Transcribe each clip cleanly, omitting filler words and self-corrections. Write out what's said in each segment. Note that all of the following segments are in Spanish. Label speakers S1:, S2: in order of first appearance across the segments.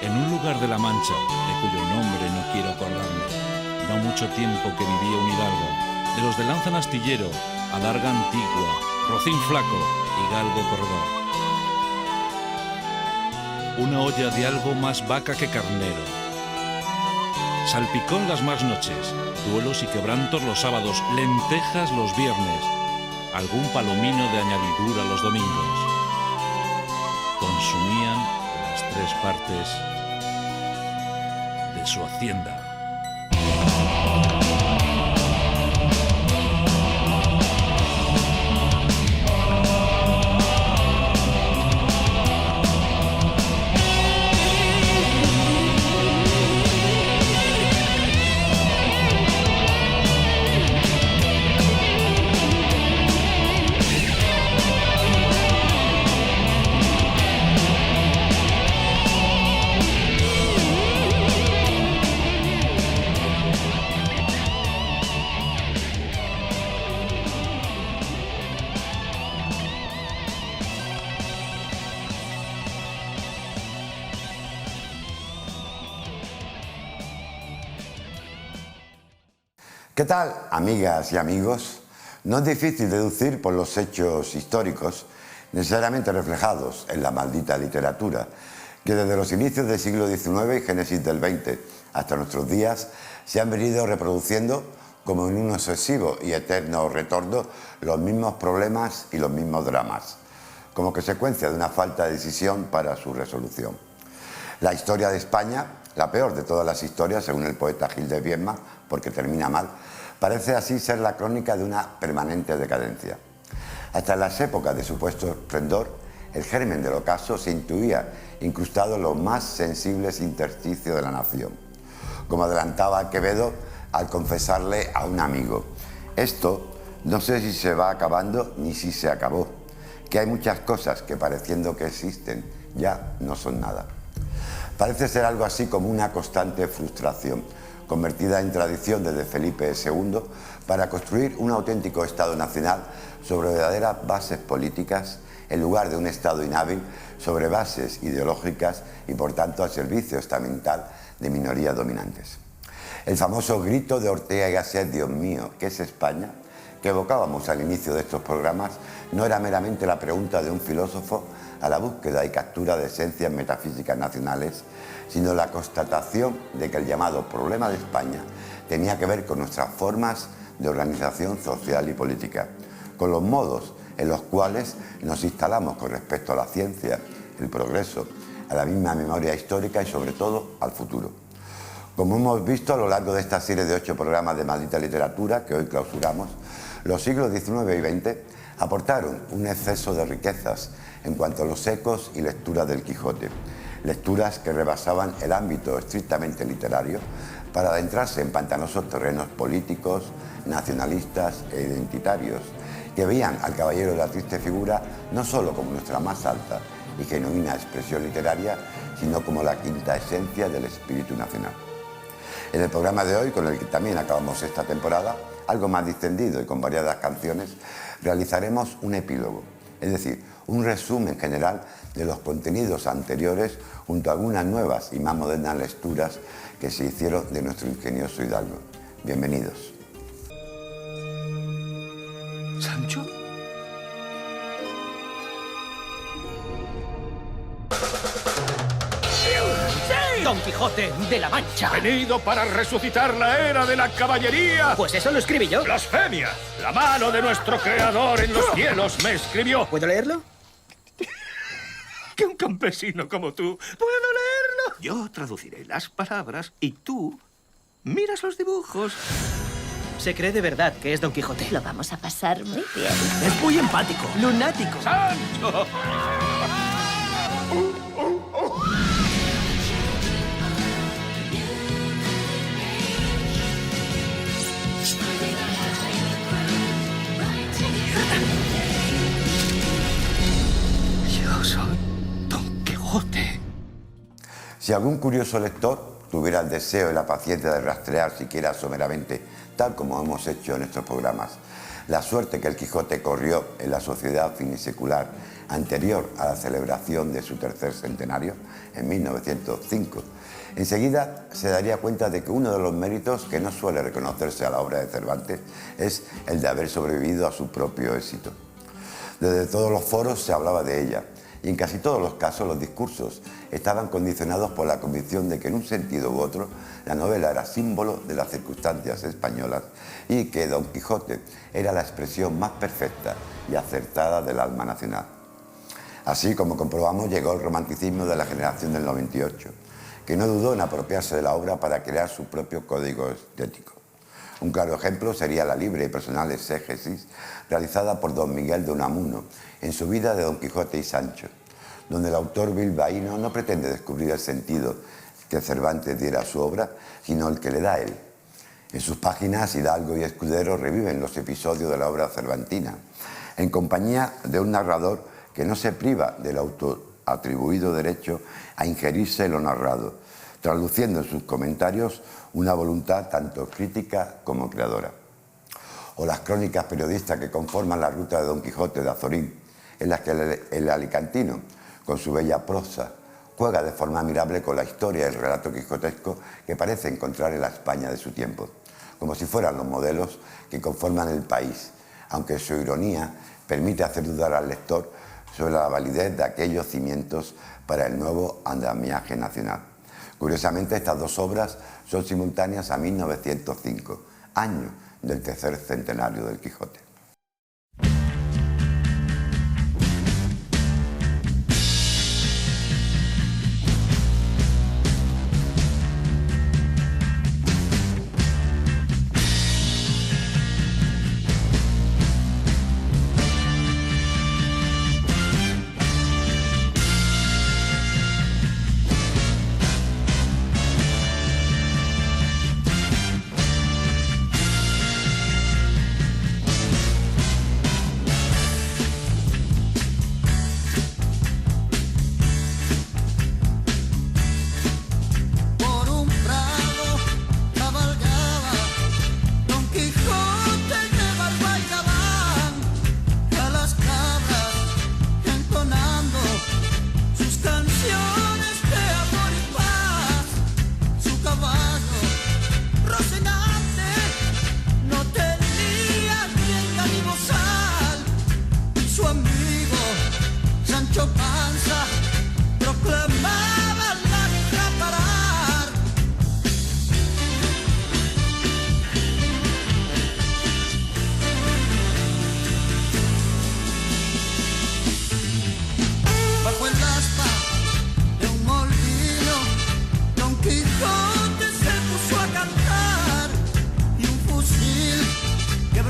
S1: En un lugar de la Mancha, de cuyo nombre no quiero acordarme, no mucho tiempo que vivía un hidalgo, de los de Lanzan Astillero, Adarga Antigua, Rocín Flaco y Galgo Corredor. Una olla de algo más vaca que carnero. Salpicón las más noches, duelos y quebrantos los sábados, lentejas los viernes, algún palomino de añadidura los domingos. Consumían las 3 partes de su hacienda.
S2: ¿Qué tal, amigas y amigos? No es difícil deducir por los hechos históricos necesariamente reflejados en la maldita literatura, que desde los inicios del siglo XIX y génesis del XX hasta nuestros días se han venido reproduciendo como en un obsesivo y eterno retorno los mismos problemas y los mismos dramas, como consecuencia de una falta de decisión para su resolución. La historia de España, la peor de todas las historias, según el poeta Gil de Viedma, porque termina mal, parece así ser la crónica de una permanente decadencia. Hasta en las épocas de supuesto esplendor, el germen del ocaso se intuía incrustado en los más sensibles intersticios de la nación, como adelantaba Quevedo al confesarle a un amigo: esto no sé si se va acabando ni si se acabó, que hay muchas cosas que pareciendo que existen ya no son nada. Parece ser algo así como una constante frustración, convertida en tradición desde Felipe II, para construir un auténtico Estado nacional sobre verdaderas bases políticas, en lugar de un Estado inhábil sobre bases ideológicas y, por tanto, al servicio estamental de minorías dominantes. El famoso grito de Ortega y Gasset, Dios mío, ¿qué es España?, que evocábamos al inicio de estos programas, no era meramente la pregunta de un filósofo a la búsqueda y captura de esencias metafísicas nacionales, sino la constatación de que el llamado problema de España tenía que ver con nuestras formas de organización social y política, con los modos en los cuales nos instalamos con respecto a la ciencia, el progreso, a la misma memoria histórica y sobre todo al futuro. Como hemos visto a lo largo de esta serie de 8 programas de Maldita Literatura que hoy clausuramos, los siglos XIX y XX aportaron un exceso de riquezas en cuanto a los ecos y lecturas del Quijote, lecturas que rebasaban el ámbito estrictamente literario para adentrarse en pantanosos terrenos políticos, nacionalistas e identitarios, que veían al Caballero de la Triste Figura no solo como nuestra más alta y genuina expresión literaria, sino como la quinta esencia del espíritu nacional. En el programa de hoy, con el que también acabamos esta temporada, algo más distendido y con variadas canciones, realizaremos un epílogo, es decir, un resumen general de los contenidos anteriores junto a algunas nuevas y más modernas lecturas que se hicieron de nuestro ingenioso Hidalgo. Bienvenidos.
S3: ¿Sancho?
S4: Don Quijote de la Mancha.
S3: Venido para resucitar la era de la caballería.
S4: Pues eso lo escribí yo.
S3: ¡Blasfemia! La mano de nuestro creador en los cielos me escribió.
S4: ¿Puedo leerlo?
S3: Que un campesino como tú. ¿Puedo leerlo? Yo traduciré las palabras y tú miras los dibujos.
S4: Se cree de verdad que es Don Quijote.
S5: Lo vamos a pasar muy bien.
S4: Es muy empático, lunático.
S3: ¡Sancho! Yo soy Don Quijote.
S2: Si algún curioso lector tuviera el deseo y la paciencia de rastrear siquiera someramente, tal como hemos hecho en estos programas, La suerte que el Quijote corrió en la sociedad finisecular anterior a la celebración de su tercer centenario, en 1905, enseguida se daría cuenta de que uno de los méritos que no suele reconocerse a la obra de Cervantes es el de haber sobrevivido a su propio éxito. Desde todos los foros se hablaba de ella, y en casi todos los casos los discursos estaban condicionados por la convicción de que en un sentido u otro la novela era símbolo de las circunstancias españolas y que Don Quijote era la expresión más perfecta y acertada del alma nacional. Así, como comprobamos, llegó el romanticismo de la generación del 98, que no dudó en apropiarse de la obra para crear su propio código estético. Un claro ejemplo sería la libre y personal exégesis realizada por don Miguel de Unamuno en su vida de Don Quijote y Sancho, donde el autor bilbaíno no pretende descubrir el sentido que Cervantes diera a su obra, sino el que le da él. En sus páginas, Hidalgo y Escudero reviven los episodios de la obra cervantina, en compañía de un narrador que no se priva del autoatribuido derecho a ingerirse lo narrado, traduciendo en sus comentarios una voluntad tanto crítica como creadora. O las crónicas periodistas que conforman la ruta de Don Quijote de Azorín, en las que el alicantino, con su bella prosa, juega de forma admirable con la historia y el relato quijotesco que parece encontrar en la España de su tiempo, como si fueran los modelos que conforman el país, aunque su ironía permite hacer dudar al lector sobre la validez de aquellos cimientos para el nuevo andamiaje nacional. Curiosamente, estas dos obras son simultáneas a 1905, año del tercer centenario del Quijote.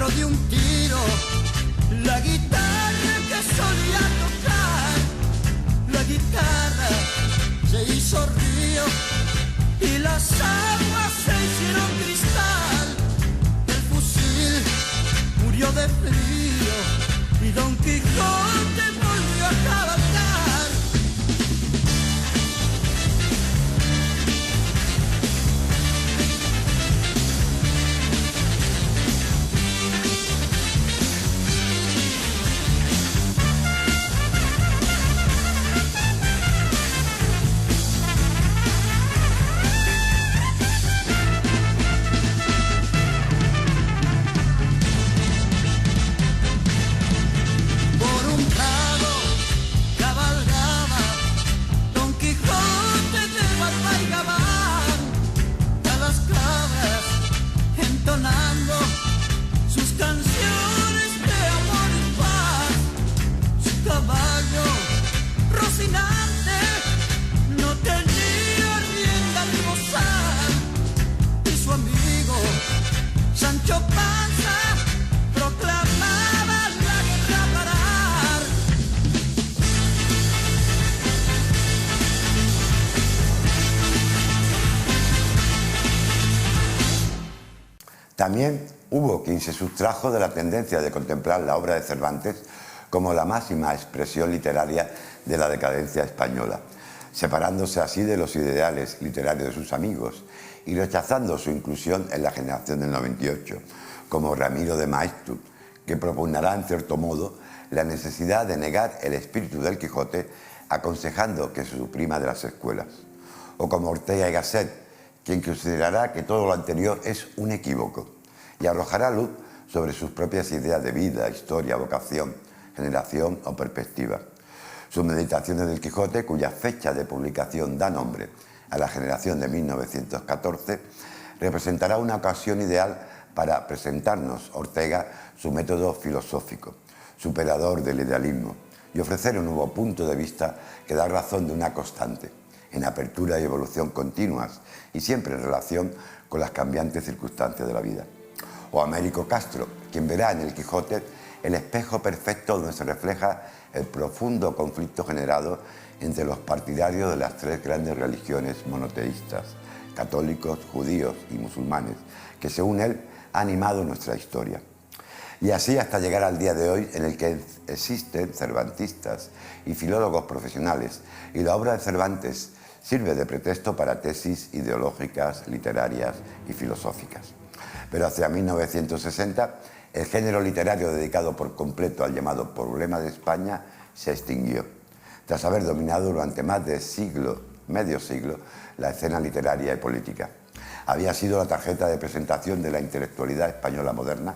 S6: De un tiro, la guitarra que solía tocar, la guitarra se hizo río y las aguas se hicieron cristal. El fusil murió de frío y Don Quijote volvió a cabalgar.
S2: También hubo quien se sustrajo de la tendencia de contemplar la obra de Cervantes como la máxima expresión literaria de la decadencia española, separándose así de los ideales literarios de sus amigos y rechazando su inclusión en la generación del 98, como Ramiro de Maeztu, que propugnará, en cierto modo, la necesidad de negar el espíritu del Quijote, aconsejando que se suprima de las escuelas. O como Ortega y Gasset, quien considerará que todo lo anterior es un equívoco y arrojará luz sobre sus propias ideas de vida, historia, vocación, generación o perspectiva. Sus meditaciones del Quijote, cuya fecha de publicación da nombre a la generación de 1914, representará una ocasión ideal para presentarnos Ortega su método filosófico, superador del idealismo, y ofrecer un nuevo punto de vista que da razón de una constante, en apertura y evolución continuas y siempre en relación con las cambiantes circunstancias de la vida. O Américo Castro, quien verá en el Quijote el espejo perfecto donde se refleja el profundo conflicto generado entre los partidarios de las tres grandes religiones monoteístas, católicos, judíos y musulmanes, que según él ha animado nuestra historia. Y así hasta llegar al día de hoy, en el que existen cervantistas y filólogos profesionales, y la obra de Cervantes sirve de pretexto para tesis ideológicas, literarias y filosóficas. Pero hacia 1960, el género literario dedicado por completo al llamado problema de España se extinguió, tras haber dominado durante más de medio siglo, la escena literaria y política. Había sido la tarjeta de presentación de la intelectualidad española moderna,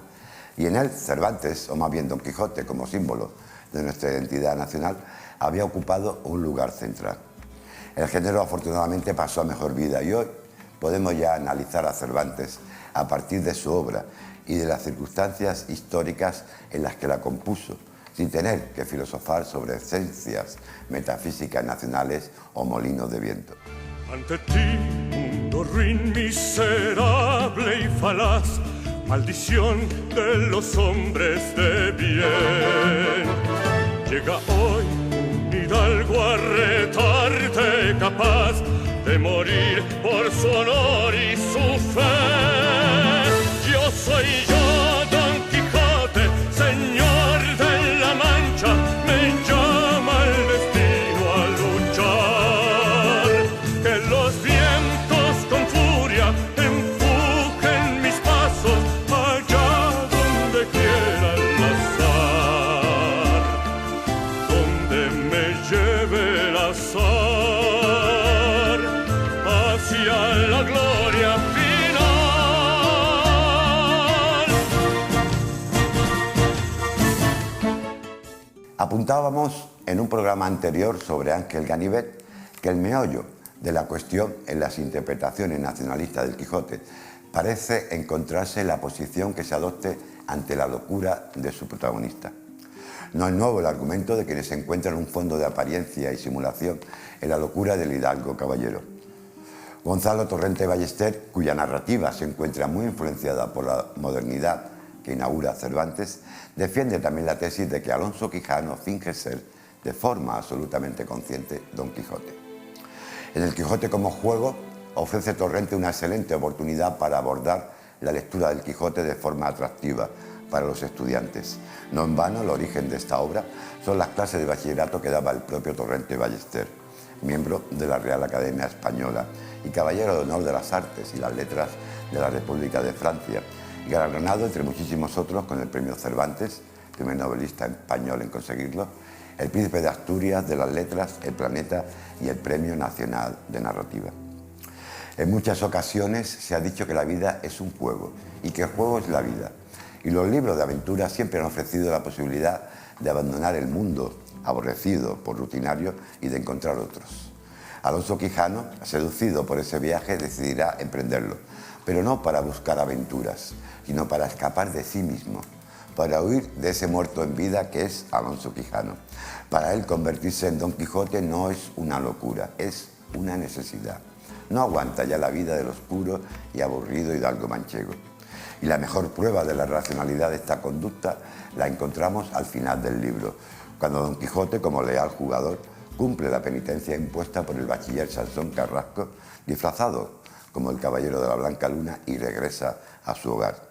S2: y en él Cervantes, o más bien Don Quijote como símbolo de nuestra identidad nacional, había ocupado un lugar central. El género afortunadamente pasó a mejor vida y hoy podemos ya analizar a Cervantes a partir de su obra y de las circunstancias históricas en las que la compuso, sin tener que filosofar sobre esencias metafísicas nacionales o molinos de viento.
S7: Ante ti, mundo ruin, miserable y falaz, maldición de los hombres de bien. Llega hoy un hidalgo a retarte, capaz de morir por su honor y su fe. Yo soy yo, Don Quijote, señor de la Mancha, me llama el destino a luchar. Que los vientos con furia empujen mis pasos allá donde quiera el azar, donde me lleve el azar, hacia la gloria final.
S2: Apuntábamos en un programa anterior sobre Ángel Ganivet que el meollo de la cuestión en las interpretaciones nacionalistas del Quijote parece encontrarse en la posición que se adopte ante la locura de su protagonista. No es nuevo el argumento de quienes encuentran un fondo de apariencia y simulación en la locura del hidalgo caballero. Gonzalo Torrente Ballester, cuya narrativa se encuentra muy influenciada por la modernidad que inaugura Cervantes, defiende también la tesis de que Alonso Quijano finge ser, de forma absolutamente consciente, Don Quijote. En el Quijote como juego ofrece Torrente una excelente oportunidad para abordar la lectura del Quijote de forma atractiva para los estudiantes. No en vano, el origen de esta obra son las clases de bachillerato que daba el propio Torrente Ballester, miembro de la Real Academia Española y caballero de honor de las artes y las letras de la República de Francia, y galardonado, entre muchísimos otros, con el premio Cervantes, primer novelista español en conseguirlo, el Príncipe de Asturias de las Letras, el Planeta y el Premio Nacional de Narrativa. En muchas ocasiones se ha dicho que la vida es un juego y que el juego es la vida. Y los libros de aventura siempre han ofrecido la posibilidad de abandonar el mundo aborrecido por rutinario y de encontrar otros. Alonso Quijano, seducido por ese viaje, decidirá emprenderlo, pero no para buscar aventuras, sino para escapar de sí mismo, para huir de ese muerto en vida que es Alonso Quijano. Para él, convertirse en Don Quijote no es una locura, es una necesidad. No aguanta ya la vida del oscuro y aburrido hidalgo manchego. Y la mejor prueba de la racionalidad de esta conducta la encontramos al final del libro, cuando Don Quijote, como leal jugador, cumple la penitencia impuesta por el bachiller Sansón Carrasco, disfrazado como el caballero de la Blanca Luna, y regresa a su hogar.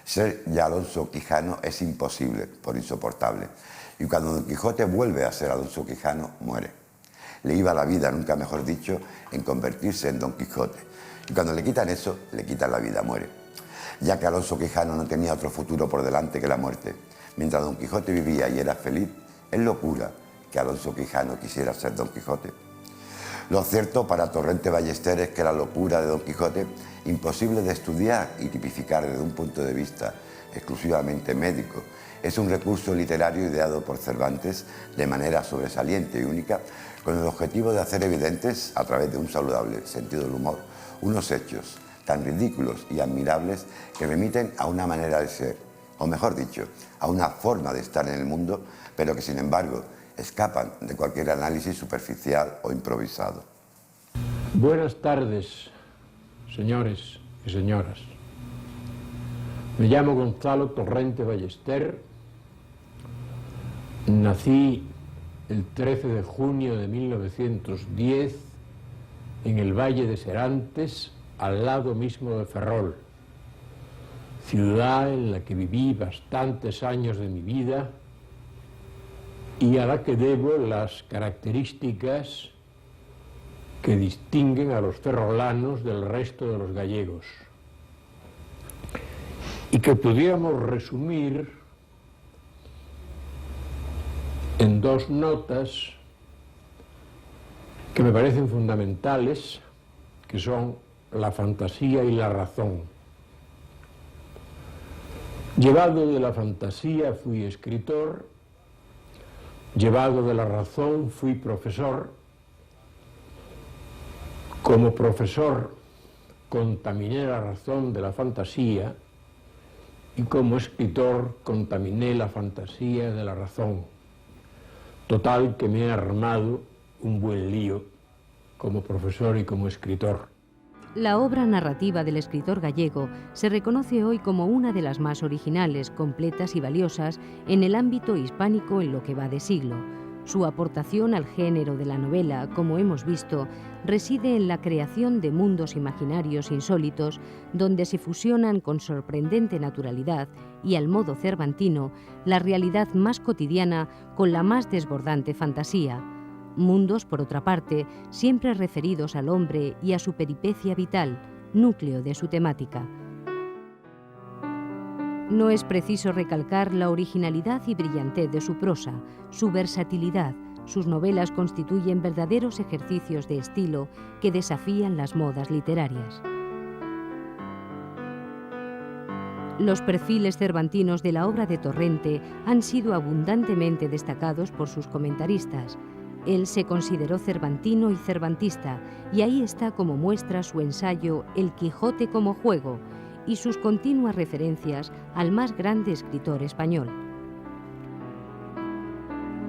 S2: Ser ya Alonso Quijano es imposible, por insoportable. Y cuando Don Quijote vuelve a ser Alonso Quijano, muere. Le iba la vida, nunca mejor dicho, en convertirse en Don Quijote. Y cuando le quitan eso, le quitan la vida, muere. ya que Alonso Quijano no tenía otro futuro por delante que la muerte. Mientras Don Quijote vivía y era feliz, es locura que Alonso Quijano quisiera ser Don Quijote. Lo cierto para Torrente Ballester es que la locura de Don Quijote, imposible de estudiar y tipificar desde un punto de vista exclusivamente médico, es un recurso literario ideado por Cervantes de manera sobresaliente y única, con el objetivo de hacer evidentes, a través de un saludable sentido del humor, unos hechos tan ridículos y admirables que remiten a una manera de ser, o mejor dicho, a una forma de estar en el mundo, pero que sin embargo escapan de cualquier análisis superficial o improvisado.
S8: Buenas tardes, señores y señoras. Me llamo Gonzalo Torrente Ballester. Nací el 13 de junio de 1910 en el Valle de Serantes, al lado mismo de Ferrol, ciudad en la que viví bastantes años de mi vida y a la que debo las características que distinguen a los ferrolanos del resto de los gallegos y que pudiéramos resumir en dos notas que me parecen fundamentales, que son la fantasía y la razón. Llevado de la fantasía fui escritor, llevado de la razón fui profesor. Como profesor contaminé la razón de la fantasía y como escritor contaminé la fantasía de la razón. Total que me he armado un buen lío como profesor y como escritor.
S9: La obra narrativa del escritor gallego se reconoce hoy como una de las más originales, completas y valiosas en el ámbito hispánico en lo que va de siglo. Su aportación al género de la novela, como hemos visto, reside en la creación de mundos imaginarios insólitos donde se fusionan con sorprendente naturalidad y al modo cervantino la realidad más cotidiana con la más desbordante fantasía. Mundos, por otra parte, siempre referidos al hombre y a su peripecia vital, núcleo de su temática. No es preciso recalcar la originalidad y brillantez de su prosa, su versatilidad. Sus novelas constituyen verdaderos ejercicios de estilo que desafían las modas literarias. Los perfiles cervantinos de la obra de Torrente han sido abundantemente destacados por sus comentaristas. Él se consideró cervantino y cervantista, y ahí está como muestra su ensayo El Quijote como juego y sus continuas referencias al más grande escritor español.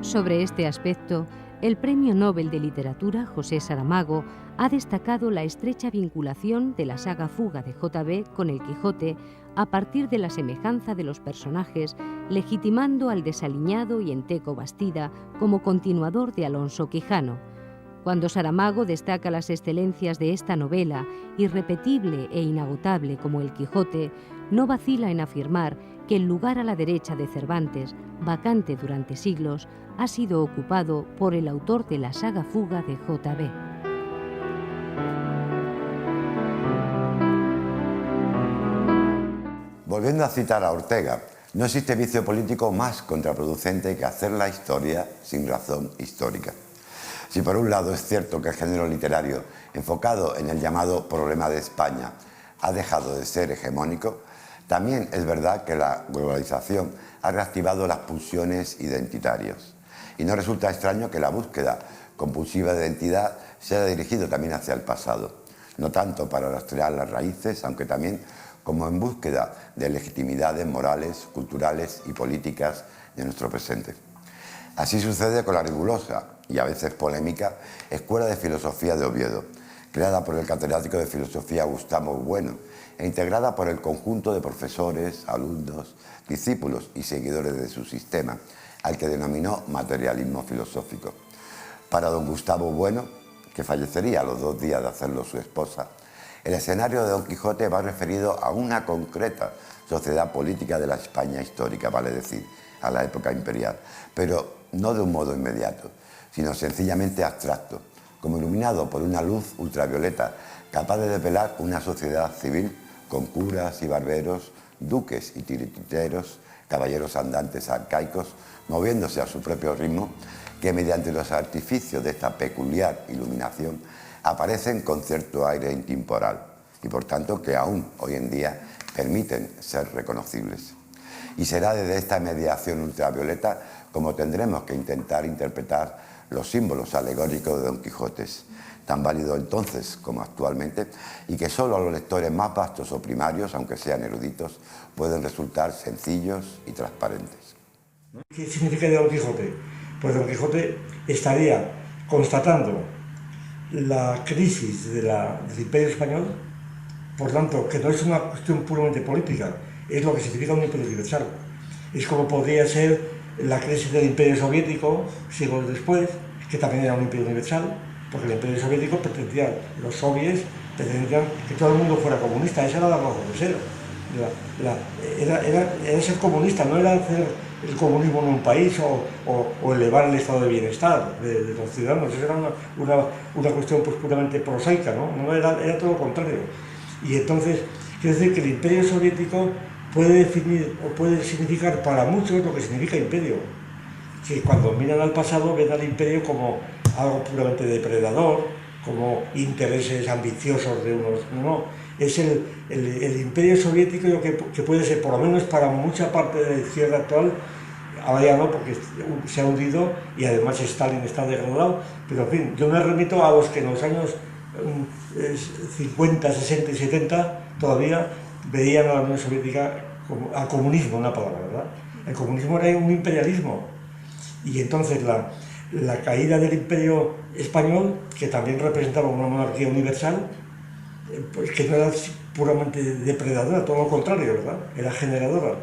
S9: Sobre este aspecto, el Premio Nobel de Literatura, José Saramago, ha destacado la estrecha vinculación de la saga Fuga de J.B. con El Quijote a partir de la semejanza de los personajes, legitimando al desaliñado y enteco Bastida como continuador de Alonso Quijano. Cuando Saramago destaca las excelencias de esta novela, irrepetible e inagotable como El Quijote, no vacila en afirmar que el lugar a la derecha de Cervantes, vacante durante siglos, ha sido ocupado por el autor de la saga Fuga de J.B.
S2: Volviendo a citar a Ortega, no existe vicio político más contraproducente que hacer la historia sin razón histórica. Si por un lado es cierto que el género literario, enfocado en el llamado problema de España, ha dejado de ser hegemónico, también es verdad que la globalización ha reactivado las pulsiones identitarias. Y no resulta extraño que la búsqueda compulsiva de identidad se haya dirigido también hacia el pasado, no tanto para rastrear las raíces, aunque también como en búsqueda de legitimidades morales, culturales y políticas de nuestro presente. Así sucede con la rigurosa y a veces polémica Escuela de Filosofía de Oviedo, creada por el catedrático de Filosofía Gustavo Bueno e integrada por el conjunto de profesores, alumnos, discípulos y seguidores de su sistema, al que denominó materialismo filosófico. Para don Gustavo Bueno, que fallecería a los 2 días de hacerlo su esposa, el escenario de Don Quijote va referido a una concreta sociedad política de la España histórica, vale decir, a la época imperial, pero no de un modo inmediato, sino sencillamente abstracto, como iluminado por una luz ultravioleta capaz de desvelar una sociedad civil con curas y barberos, duques y titiriteros, caballeros andantes arcaicos, moviéndose a su propio ritmo, que mediante los artificios de esta peculiar iluminación aparecen con cierto aire intemporal y por tanto que aún hoy en día permiten ser reconocibles. Y será desde esta mediación ultravioleta como tendremos que intentar interpretar los símbolos alegóricos de Don Quijote, tan válido entonces como actualmente, y que solo a los lectores más vastos o primarios, aunque sean eruditos, pueden resultar sencillos y transparentes.
S10: ¿Qué significa de Don Quijote? Pues Don Quijote estaría constatando la crisis del Imperio Español, por tanto, que no es una cuestión puramente política, es lo que significa un imperio universal. Es como podría ser la crisis del Imperio Soviético siglos después, que también era un imperio universal, porque el Imperio Soviético pretendía, los soviets pretendían que todo el mundo fuera comunista, esa era la razón de ser. Era ser comunista, no era hacer el comunismo en un país o elevar el estado de bienestar de los ciudadanos, eso era una cuestión pues puramente prosaica, ¿no? Era todo lo contrario. Y entonces, quiero decir que el Imperio Soviético puede definir o puede significar para muchos lo que significa imperio, que cuando miran al pasado ven al imperio como algo puramente depredador, como intereses ambiciosos de unos. No, es el Imperio Soviético que puede ser, por lo menos para mucha parte de la izquierda actual, ahora ya no, porque se ha hundido y además Stalin está degradado, pero en fin, yo me remito a los que en los años 50, 60 y 70 todavía veían a la Unión Soviética como al comunismo, una palabra, ¿verdad? El comunismo era un imperialismo y entonces la caída del Imperio Español, que también representaba una monarquía universal, pues que no era puramente depredadora, todo lo contrario, ¿verdad? Era generadora.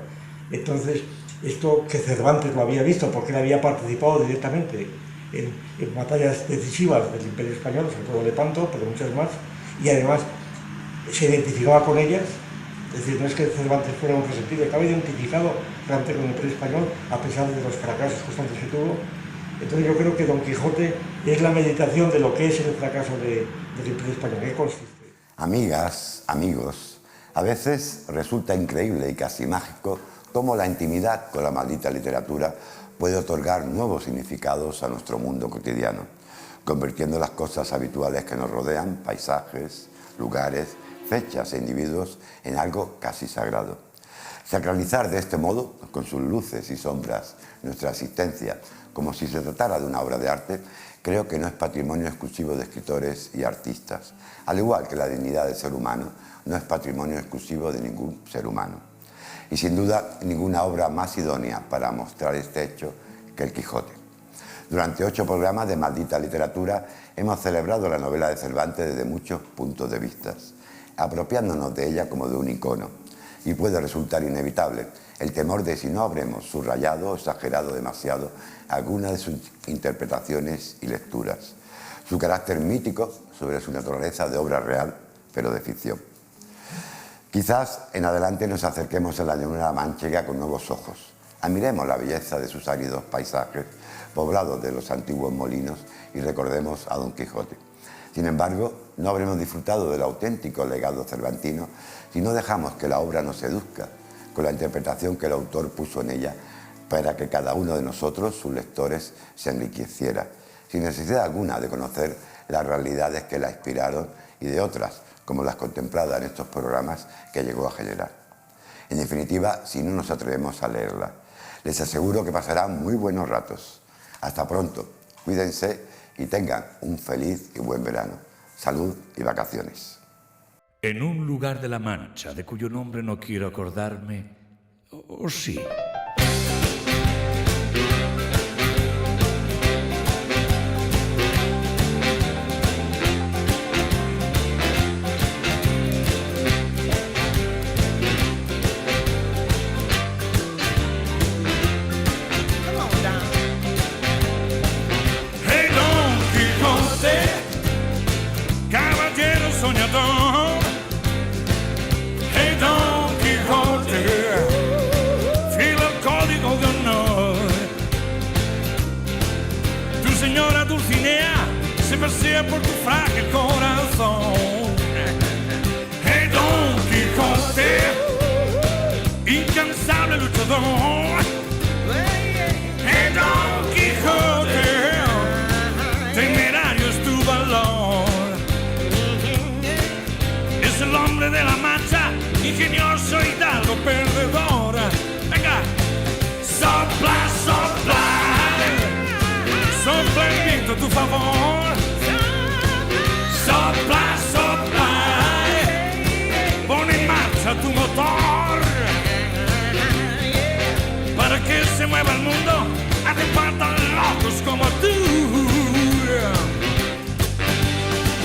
S10: Entonces, esto que Cervantes lo había visto, porque él había participado directamente en batallas decisivas del Imperio Español, sobre todo Lepanto, pero muchas más, y además se identificaba con ellas, es decir, no es que Cervantes fuera un resentido, estaba identificado realmente con el Imperio Español, a pesar de los fracasos constantes que tuvo. Entonces yo creo que Don Quijote es la meditación de lo que es el fracaso del Imperio Español. ¿Qué consiste?
S2: Amigas, amigos, a veces resulta increíble y casi mágico cómo la intimidad con la maldita literatura puede otorgar nuevos significados a nuestro mundo cotidiano, convirtiendo las cosas habituales que nos rodean, paisajes, lugares, fechas e individuos, en algo casi sagrado. Sacralizar de este modo, con sus luces y sombras, nuestra existencia, como si se tratara de una obra de arte, creo que no es patrimonio exclusivo de escritores y artistas, al igual que la dignidad del ser humano no es patrimonio exclusivo de ningún ser humano. Y sin duda, ninguna obra más idónea para mostrar este hecho que El Quijote. Durante 8 programas de Maldita Literatura hemos celebrado la novela de Cervantes desde muchos puntos de vista, apropiándonos de ella como de un icono. Y puede resultar inevitable el temor de si no habremos subrayado o exagerado demasiado alguna de sus interpretaciones y lecturas. Su carácter mítico sobre su naturaleza de obra real, pero de ficción. Quizás en adelante nos acerquemos a la llanura manchega con nuevos ojos. Admiremos la belleza de sus áridos paisajes, poblados de los antiguos molinos, y recordemos a Don Quijote. Sin embargo, no habremos disfrutado del auténtico legado cervantino si no dejamos que la obra nos seduzca con la interpretación que el autor puso en ella para que cada uno de nosotros, sus lectores, se enriqueciera, sin necesidad alguna de conocer las realidades que la inspiraron y de otras, como las contempladas en estos programas que llegó a generar. En definitiva, si no nos atrevemos a leerla, les aseguro que pasarán muy buenos ratos. Hasta pronto, cuídense y tengan un feliz y buen verano. Salud y vacaciones.
S1: En un lugar de la Mancha, de cuyo nombre no quiero acordarme, o sí.
S7: Hey Don Quijote, fila el código de honor. Tu señora Dulcinea se pasea por tu frágil corazón. Hey Don Quijote. Quijote, incansable luchador. Don Quijote, temerario es tu valor. Es el hombre de la Mancha, ingenioso hidalgo perdedor. Venga, sopla, sopla, sopla el viento a tu favor. Sopla, sopla, pon en marcha tu motor. Para que se mueva el mundo, hace falta locos como tú.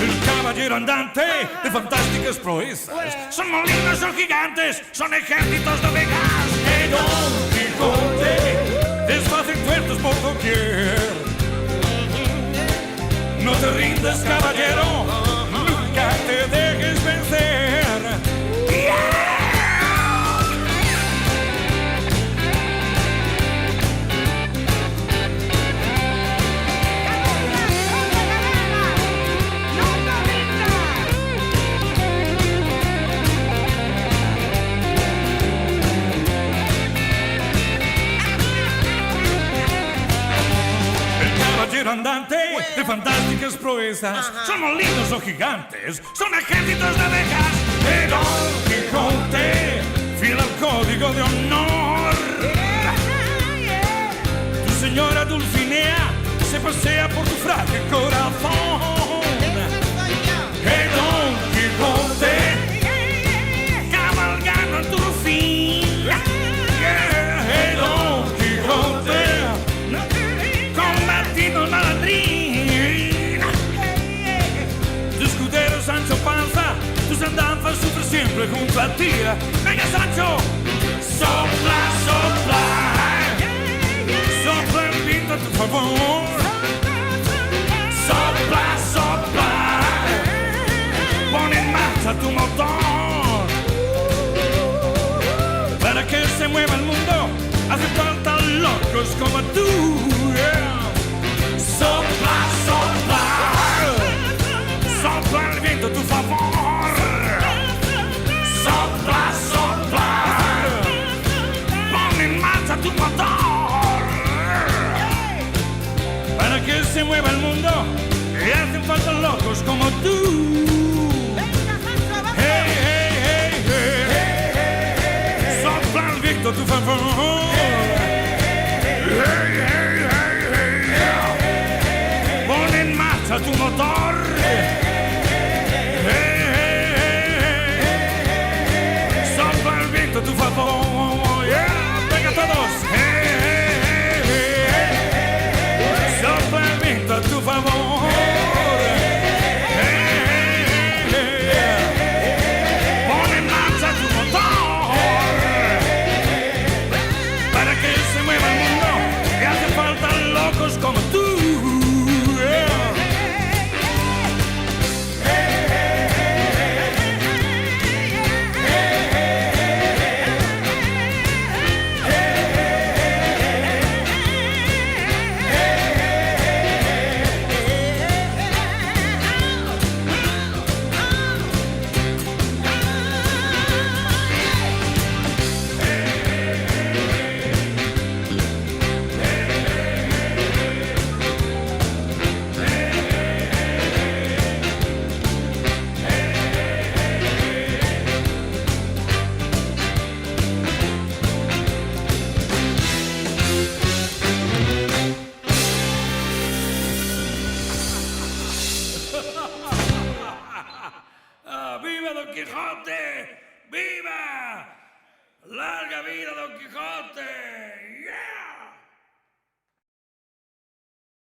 S7: El caballero andante de fantásticas proezas. Son molinos, son gigantes, son ejércitos de ovejas. Don Quijote desfacen tuertos por doquier. No te rindas, caballero, nunca te dejes vencer. Andante de fantásticas proezas. Son molinos o gigantes, son ejércitos de abejas. Don Quijote, fiel al código de honor. Tu señora Dulcinea se pasea por tu frágil corazón. Don Quijote, cabalgando en tu fin. Don Quijote, combatiendo el malandrín. Tu escudero Sancho Panza, tus andanzas sufren siempre junto a ti. Venga, Sancho, sopla, sopla, sopla el viento a tu favor. Sopla, sopla, pon en marcha tu motor. Para que se mueva el mundo, hace falta locos como tú. Sopla, sopla, sopla el viento a tu favor. Sopla, sopla, pon en marcha tu motor. Para que se mueva el mundo, y hacen falta locos como tú. Hey, hey, hey, hey. Sopla el viento a tu favor. Hey, hey, hey. Pon en marcha tu motor. Sopla el viento a tu favor. Yeah. Venga todos. Sopla el viento a tu favor. Pon en marcha tu motor. Para que se mueva el mundo, y hace falta locos como tú. ¡Viva Don Quijote! ¡Viva! ¡Larga vida Don Quijote! ¡Yeah!